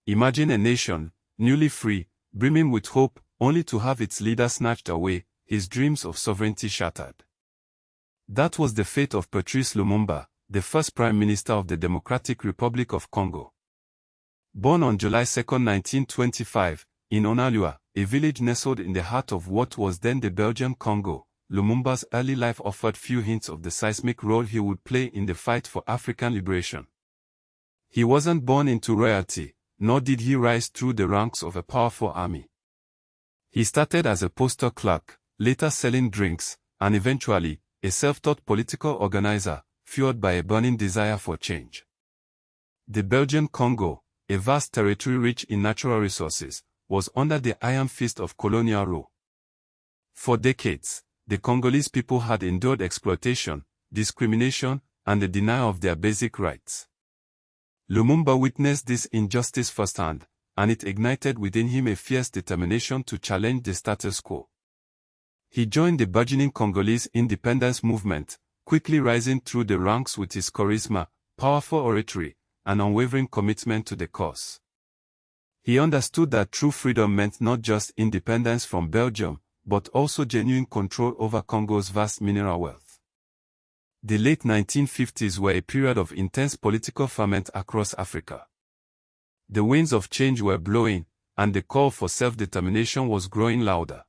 Imagine a nation, newly free, brimming with hope, only to have its leader snatched away, his dreams of sovereignty shattered. That was the fate of Patrice Lumumba, the first Prime Minister of the Democratic Republic of Congo. Born on July 2, 1925, in Onalua, a village nestled in the heart of what was then the Belgian Congo, Lumumba's early life offered few hints of the seismic role he would play in the fight for African liberation. He wasn't born into royalty, nor did he rise through the ranks of a powerful army. He started as a postal clerk, later selling drinks, and eventually, a self-taught political organizer, fueled by a burning desire for change. The Belgian Congo, a vast territory rich in natural resources, was under the iron fist of colonial rule. For decades, the Congolese people had endured exploitation, discrimination, and the denial of their basic rights. Lumumba witnessed this injustice firsthand, and it ignited within him a fierce determination to challenge the status quo. He joined the burgeoning Congolese independence movement, quickly rising through the ranks with his charisma, powerful oratory, and unwavering commitment to the cause. He understood that true freedom meant not just independence from Belgium, but also genuine control over Congo's vast mineral wealth. The late 1950s were a period of intense political ferment across Africa. The winds of change were blowing, and the call for self-determination was growing louder.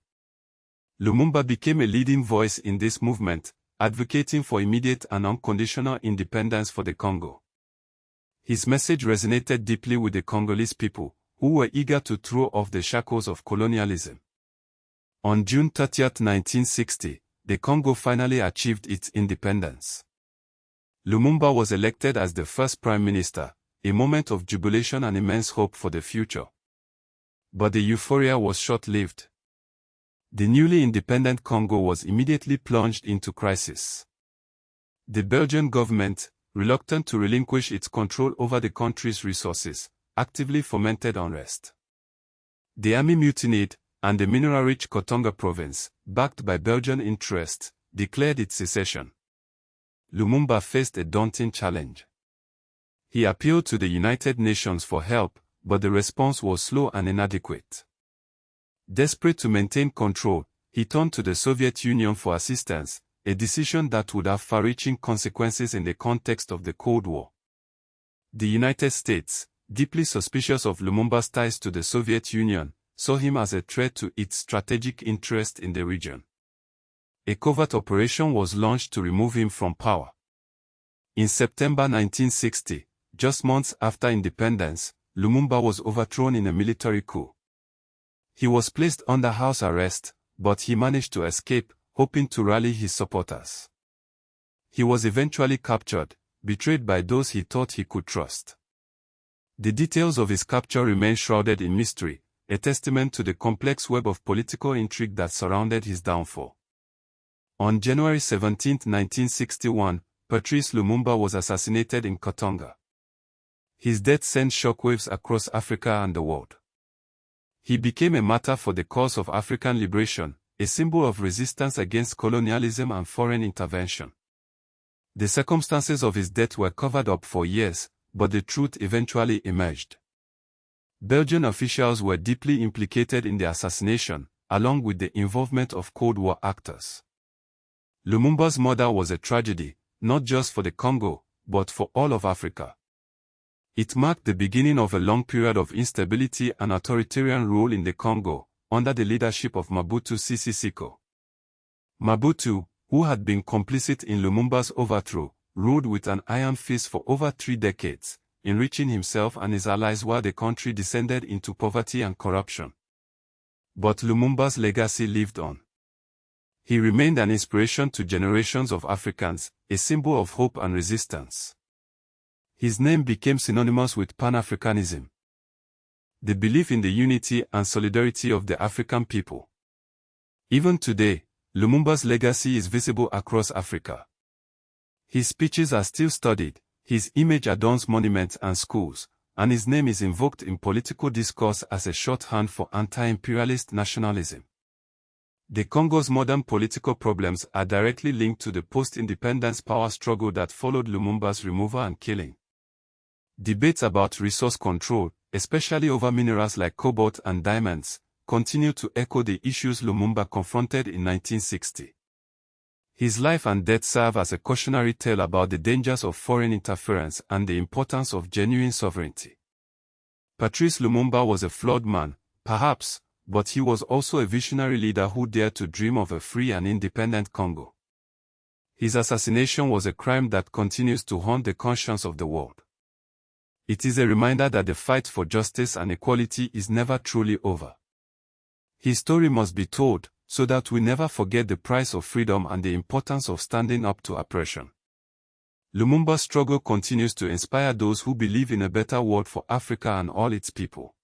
Lumumba became a leading voice in this movement, advocating for immediate and unconditional independence for the Congo. His message resonated deeply with the Congolese people, who were eager to throw off the shackles of colonialism. On June 30, 1960, the Congo finally achieved its independence. Lumumba was elected as the first prime minister, a moment of jubilation and immense hope for the future. But the euphoria was short-lived. The newly independent Congo was immediately plunged into crisis. The Belgian government, reluctant to relinquish its control over the country's resources, actively fomented unrest. The army mutinied, and the mineral-rich Katanga province, backed by Belgian interests, declared its secession. Lumumba faced a daunting challenge. He appealed to the United Nations for help, but the response was slow and inadequate. Desperate to maintain control, he turned to the Soviet Union for assistance, a decision that would have far-reaching consequences in the context of the Cold War. The United States, deeply suspicious of Lumumba's ties to the Soviet Union, saw him as a threat to its strategic interest in the region. A covert operation was launched to remove him from power. In September 1960, just months after independence, Lumumba was overthrown in a military coup. He was placed under house arrest, but he managed to escape, hoping to rally his supporters. He was eventually captured, betrayed by those he thought he could trust. The details of his capture remain shrouded in mystery, a testament to the complex web of political intrigue that surrounded his downfall. On January 17, 1961, Patrice Lumumba was assassinated in Katanga. His death sent shockwaves across Africa and the world. He became a martyr for the cause of African liberation, a symbol of resistance against colonialism and foreign intervention. The circumstances of his death were covered up for years, but the truth eventually emerged. Belgian officials were deeply implicated in the assassination, along with the involvement of Cold War actors. Lumumba's murder was a tragedy, not just for the Congo, but for all of Africa. It marked the beginning of a long period of instability and authoritarian rule in the Congo, under the leadership of Mobutu Sese Seko. Mobutu, who had been complicit in Lumumba's overthrow, ruled with an iron fist for over 3 decades, enriching himself and his allies while the country descended into poverty and corruption. But Lumumba's legacy lived on. He remained an inspiration to generations of Africans, a symbol of hope and resistance. His name became synonymous with Pan-Africanism, the belief in the unity and solidarity of the African people. Even today, Lumumba's legacy is visible across Africa. His speeches are still studied, his image adorns monuments and schools, and his name is invoked in political discourse as a shorthand for anti-imperialist nationalism. The Congo's modern political problems are directly linked to the post-independence power struggle that followed Lumumba's removal and killing. Debates about resource control, especially over minerals like cobalt and diamonds, continue to echo the issues Lumumba confronted in 1960. His life and death serve as a cautionary tale about the dangers of foreign interference and the importance of genuine sovereignty. Patrice Lumumba was a flawed man, perhaps, but he was also a visionary leader who dared to dream of a free and independent Congo. His assassination was a crime that continues to haunt the conscience of the world. It is a reminder that the fight for justice and equality is never truly over. His story must be told, so that we never forget the price of freedom and the importance of standing up to oppression. Lumumba's struggle continues to inspire those who believe in a better world for Africa and all its people.